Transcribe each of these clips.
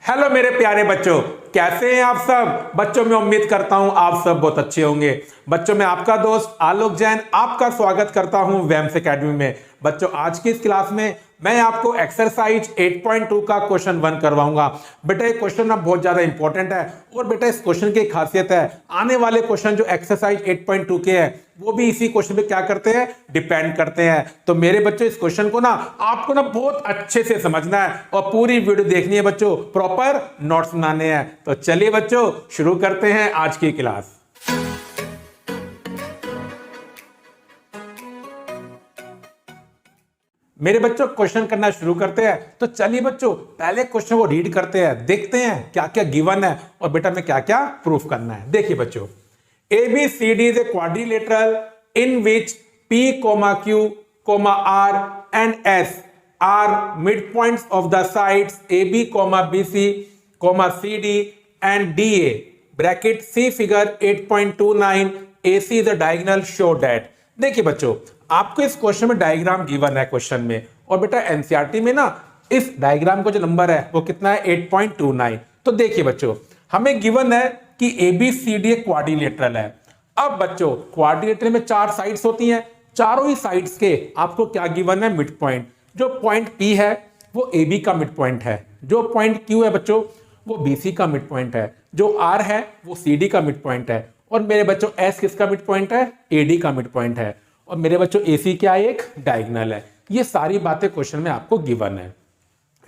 Hello मेरे प्यारे बच्चों, कैसे हैं आप सब। बच्चों मैं उम्मीद करता हूं आप सब बहुत अच्छे होंगे। बच्चों मैं आपका दोस्त आलोक जैन आपका स्वागत करता हूं वेम्स एकेडमी में। बच्चों आज की इस क्लास में मैं आपको एक्सरसाइज 8.2 का क्वेश्चन 1 करवाऊंगा। बेटा ये क्वेश्चन अब बहुत ज्यादा इंपॉर्टेंट है और बेटा इस क्वेश्चन की खासियत है आने वाले क्वेश्चन जो एक्सरसाइज 8.2 के हैं वो भी इसी क्वेश्चन पे क्या करते हैं, डिपेंड करते हैं। तो मेरे बच्चों इस क्वेश्चन को ना आपको ना बहुत अच्छे से समझना है और पूरी वीडियो देखनी है बच्चों, प्रॉपर नोट्स बनाने हैं। तो चलिए बच्चों शुरू करते हैं आज की क्लास। मेरे बच्चों क्वेश्चन करना शुरू करते हैं। तो चलिए बच्चों पहले क्वेश्चन को रीड करते हैं, देखते हैं क्या क्या गिवन है और बेटा में क्या क्या प्रूफ करना है। देखिए बच्चों, ABCD is a quadrilateral in which P, Q, R and S are midpoints of the sides AB, BC, CD and DA. Bracket C figure 8.29 AC is a diagonal show that. देखिए बच्चों आपको इस question में diagram given है question में, और बेटा NCERT में ना इस डायग्राम का जो नंबर है वो कितना है 8.29। तो देखिए बच्चों हमें गिवन है कि ABCD एक क्वाड्रिलेटरल है। अब बच्चों क्वाड्रिलेटरल में 4 साइड्स होती हैं, चारों ही साइड्स के आपको क्या गिवन है, मिड पॉइंट। जो पॉइंट P है वो AB का मिड पॉइंट है, जो पॉइंट Q है बच्चों वो BC का मिड पॉइंट है, जो R है वो CD का मिड पॉइंट है, और मेरे बच्चों S किसका मिड पॉइंट है, AD का मिड पॉइंट है, और मेरे बच्चों AC क्या है, एक डायगोनल है। ये सारी बातें क्वेश्चन में आपको गिवन है।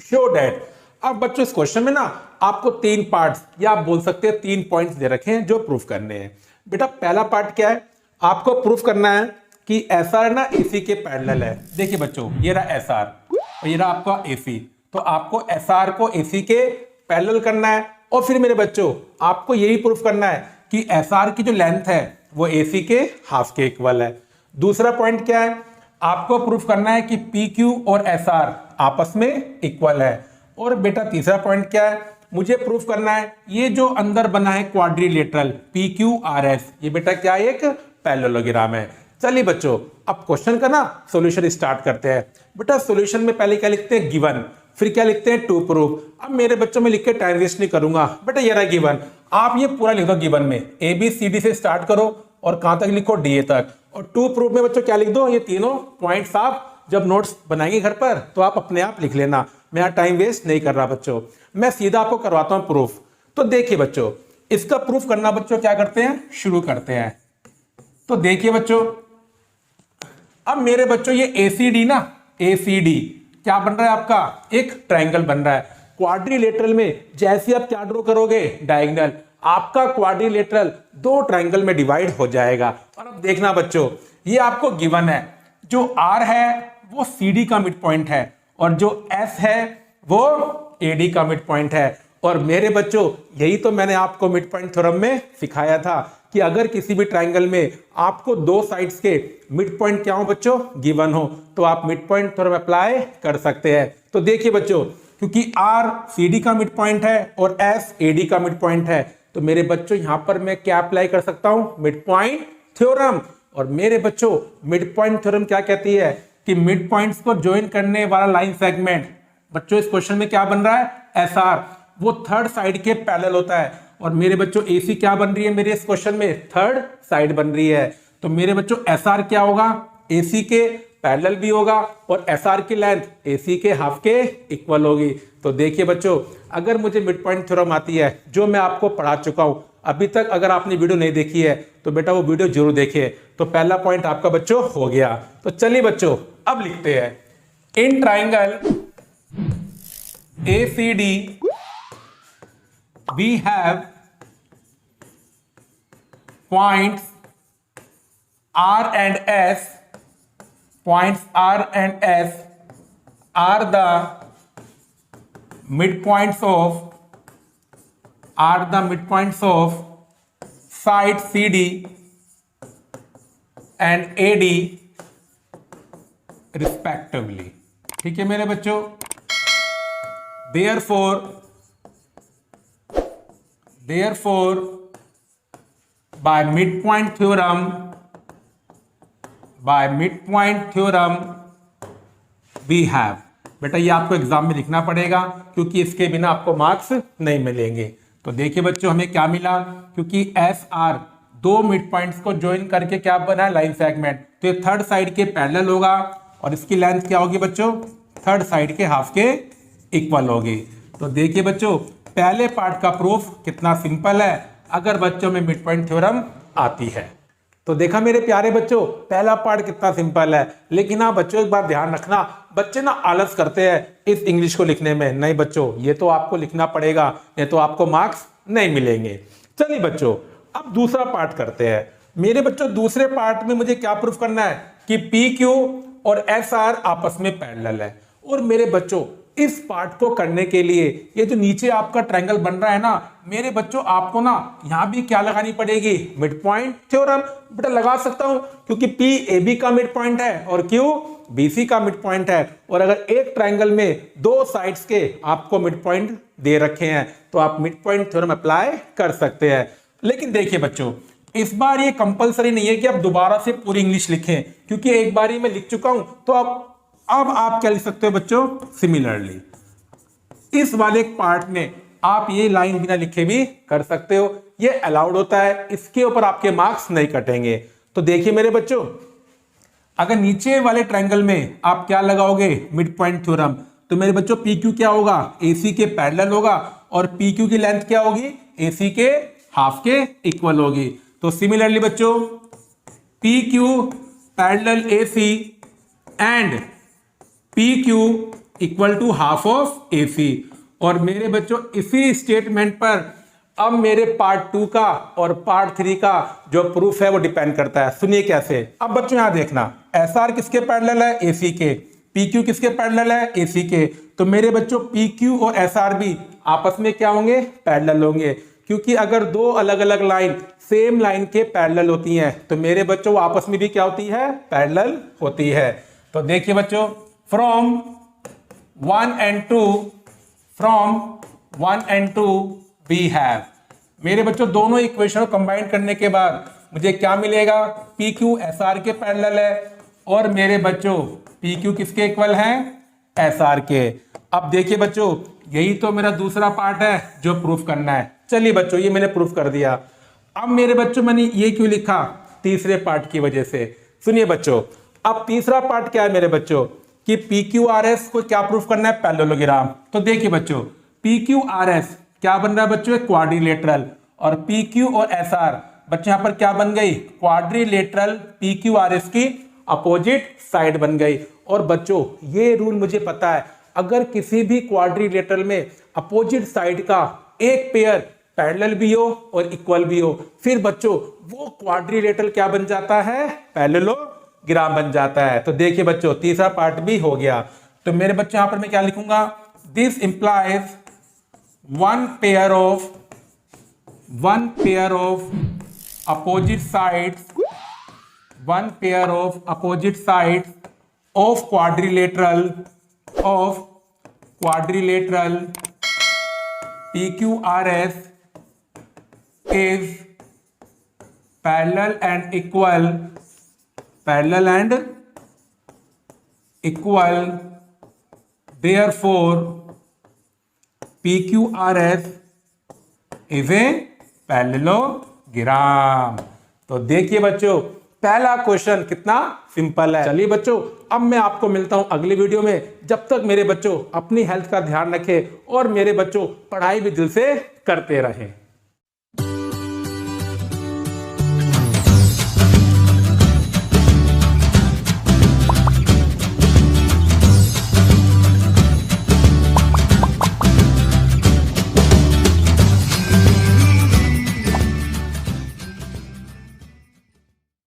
Show that. अब बच्चों इस क्वेश्चन में ना आपको 3 पार्ट्स या आप बोल सकते हैं 3 पॉइंट्स दे रखे हैं जो प्रूफ करने हैं। बेटा पहला पार्ट क्या है, आपको प्रूफ करना है कि SR ना AC के पैरेलल है। देखिए बच्चों ये रहा SR और ये रहा आपका AC, तो आपको SR को AC के पैरेलल करना है, और फिर मेरे बच्चों आपको यही प्रूफ करना है कि SR की जो लेंथ है वो AC के हाफ के इक्वल है। दूसरा पॉइंट क्या है, आपको प्रूफ करना है कि PQ और SR आपस में इक्वल है। और बेटा तीसरा पॉइंट क्या है, मुझे प्रूफ करना है ये जो अंदर बना है क्वाड्रिलेटरल PQRS, ये बेटा क्या है, एक पैरेललोग्राम है। चलिए बच्चों अब क्वेश्चन का ना सॉल्यूशन स्टार्ट करते हैं। बेटा सॉल्यूशन में पहले क्या लिखते हैं, गिवन, फिर क्या लिखते हैं, टू प्रूफ। अब मेरे बच्चों में लिख के टाइम वेस्ट नहीं करूंगा, बेटा ये रहा गिवन, आप ये पूरा लिख दो। गिवन में ABCD से स्टार्ट करो और कहां तक लिखो, DA तक। और टू प्रूफ में बच्चों क्या लिख दो, ये तीनों पॉइंट्स आप जब नोट्स बनाएंगे घर पर तो आप अपने आप लिख लेना, मैं यहाँ टाइम वेस्ट नहीं कर रहा बच्चों, मैं सीधा आपको करवाता हूं प्रूफ। तो देखिए बच्चों इसका प्रूफ करना बच्चों क्या करते हैं, शुरू करते हैं। तो देखिए बच्चों अब मेरे बच्चों ये ACD ना, ACD क्या बन रहा है आपका, एक ट्रायंगल बन रहा है। क्वाड्रिलेटरल में जैसे आप क्या ड्रॉ करोगे, डायगोनल, आपका क्वाड्रिलेटरल 2 ट्रायंगल में डिवाइड हो जाएगा। और अब देखना बच्चों ये आपको गिवन है, जो R है वो CD का मिड पॉइंट है, और जो S है वो AD का मिड पॉइंट है। और मेरे बच्चों यही तो मैंने आपको मिड पॉइंट थ्योरम में सिखाया था कि अगर किसी भी ट्रायंगल में आपको 2 साइड्स के मिड पॉइंट क्या हो बच्चों, गिवन हो, तो आप मिड पॉइंट थ्योरम अप्लाई कर सकते हैं। तो देखिए बच्चों क्योंकि R CD का मिड पॉइंट है और S AD का मिड पॉइंट है, तो मेरे बच्चों यहां पर मैं क्या अप्लाई कर सकता हूं, मिड पॉइंट थ्योरम। और मेरे बच्चों मिड पॉइंट थ्योरम क्या कहती है कि मिड पॉइंट्स को ज्वाइन करने वाला लाइन सेगमेंट, बच्चों इस क्वेश्चन में क्या बन रहा है, SR, वो थर्ड साइड के पैरेलल होता है। और मेरे बच्चों AC क्या बन रही है मेरे इस क्वेश्चन में, थर्ड साइड बन रही है। तो मेरे बच्चों SR क्या होगा, AC के पैरेलल भी होगा, और SR की लेंथ AC के हाफ के इक्वल होगी। तो देखिए बच्चों अगर मुझे मिड पॉइंट थ्योरम आती है जो मैं आपको पढ़ा चुका हूं अभी तक, अगर आपने वीडियो नहीं देखी है तो बेटा वो वीडियो जरूर देखिए। तो पहला पॉइंट आपका बच्चों हो गया। तो चलिए बच्चों अब लिखते हैं, in triangle ACD we have points R and S. Points R and S are the midpoints of side CD and AD respectively. ठीक है मेरे बच्चों, therefore by midpoint theorem we have, बेटा ये आपको एग्जाम में लिखना पड़ेगा, क्योंकि इसके बिना आपको मार्क्स नहीं मिलेंगे। तो देखिए बच्चों हमें क्या मिला, क्योंकि एस आर दो मिड पॉइंट्स को ज्वाइन करके क्या बना है, लाइन सेगमेंट, तो ये थर्ड साइड के पैरेलल होगा और इसकी लेंथ क्या होगी बच्चों, थर्ड साइड के हाफ के इक्वल होगी। तो देखिए बच्चों पहले पार्ट का प्रूफ कितना सिंपल है, अगर बच्चों में मिड पॉइंट थ्योरम आती है। तो देखा मेरे प्यारे बच्चों पहला पार्ट कितना सिंपल है। लेकिन हाँ बच्चों एक बात ध्यान रखना, बच्चे ना आलस करते हैं इस इंग्लिश को लिखने में। नहीं बच्चों ये तो आपको लिखना पड़ेगा, नहीं तो आपको मार्क्स नहीं मिलेंगे। चलिए बच्चों अब दूसरा पार्ट करते हैं। मेरे बच्चों दूसरे पार्ट में मुझे क्या प्रूफ करना है कि पी क्यू और एस आर आपस में पैरेलल है। और मेरे बच्चों इस पार्ट को करने के लिए ये जो नीचे आपका ट्रायंगल बन रहा है ना, मेरे बच्चों आपको ना यहां भी क्या लगानी पड़ेगी, मिड पॉइंट थ्योरम। बेटा लगा सकता हूं क्योंकि पी ए बी का मिड पॉइंट है और क्यू बी सी का मिड पॉइंट है। और अगर एक ट्रायंगल में दो साइड्स के आपको मिड पॉइंट दे रखे हैं तो आप मिड पॉइंट थ्योरम अप्लाई कर सकते हैं। लेकिन देखिए बच्चों इस बार ये कंपलसरी नहीं है कि आप दोबारा से पूरी इंग्लिश लिखें, क्योंकि एक बार ही मैं लिख चुका हूं। तो अब आप क्या लिख सकते हो बच्चों, सिमिलरली इस वाले पार्ट में आप ये लाइन बिना लिखे भी कर सकते हो, ये अलाउड होता है, इसके ऊपर आपके मार्क्स नहीं कटेंगे। तो देखिए मेरे बच्चों अगर नीचे वाले ट्रायंगल में आप क्या लगाओगे, मिड पॉइंट थ्योरम, तो मेरे बच्चों पी क्यू क्या होगा, AC के पैरेलल होगा और पी क्यू की लेंथ क्या होगी, AC के हाफ के इक्वल होगी। तो सिमिलरली बच्चों P Q parallel AC and P Q equal to half of AC। और मेरे बच्चों इसी स्टेटमेंट पर अब मेरे पार्ट 2 का और पार्ट 3 का जो प्रूफ है वो डिपेंड करता है। सुनिए कैसे। अब बच्चों यहां देखना, SR किसके पैरेलल है, AC के, PQ किसके पैरेलल है, AC के। तो मेरे बच्चों PQ और SR भी आपस में क्या होंगे, पैरेलल होंगे, क्योंकि अगर दो अलग अलग लाइन सेम लाइन के पैरेलल होती हैं तो मेरे बच्चों आपस में भी क्या होती है, पैरेलल होती है। तो देखिए बच्चों from 1 and 2 we have, मेरे बच्चों दोनों इक्वेशन को कंबाइन करने के बाद मुझे क्या मिलेगा, PQ SR के पैरेलल है और मेरे बच्चों PQ किसके इक्वल है, SR के। अब देखिए बच्चों यही तो मेरा दूसरा पार्ट है जो प्रूफ करना है। चलिए बच्चों ये मैंने प्रूफ कर दिया। अब मेरे बच्चों मैंने ये क्यों लिखा, तीसरे पार्ट की वजह से। सुनिए बच्चों अब तीसरा पार्ट क्या है मेरे बच्चों कि PQRS को क्या प्रूफ करना है, पैरेललोग्राम। तो देखिए बच्चों PQRS क्या बन रहा है बच्चों, क्वाड्रिलेटरल, और PQ और SR बच्चों यहां पर क्या बन गई, क्वाड्रिलेटरल PQRS की अपोजिट साइड बन गई। और बच्चों ये रूल मुझे पता है, अगर किसी भी क्वाड्रिलेटरल में अपोजिट साइड का एक पेयर पैरेलल भी हो और इक्वल भी हो, फिर बच्चों वो क्वाड्रिलेटरल क्या बन जाता है, पैरेललोग्राम बन जाता है। तो देखिए बच्चों तीसरा पार्ट भी हो गया। तो मेरे बच्चों यहां पर मैं क्या लिखूंगा, this implies one pair of opposite sides of quadrilateral PQRS is parallel and equal, therefore PQRS is a parallelogram. तो देखिए बच्चों पहला क्वेश्चन कितना सिंपल है। चलिए बच्चों अब मैं आपको मिलता हूं अगली वीडियो में। जब तक मेरे बच्चों अपनी हेल्थ का ध्यान रखें और मेरे बच्चों पढ़ाई भी दिल से करते रहें।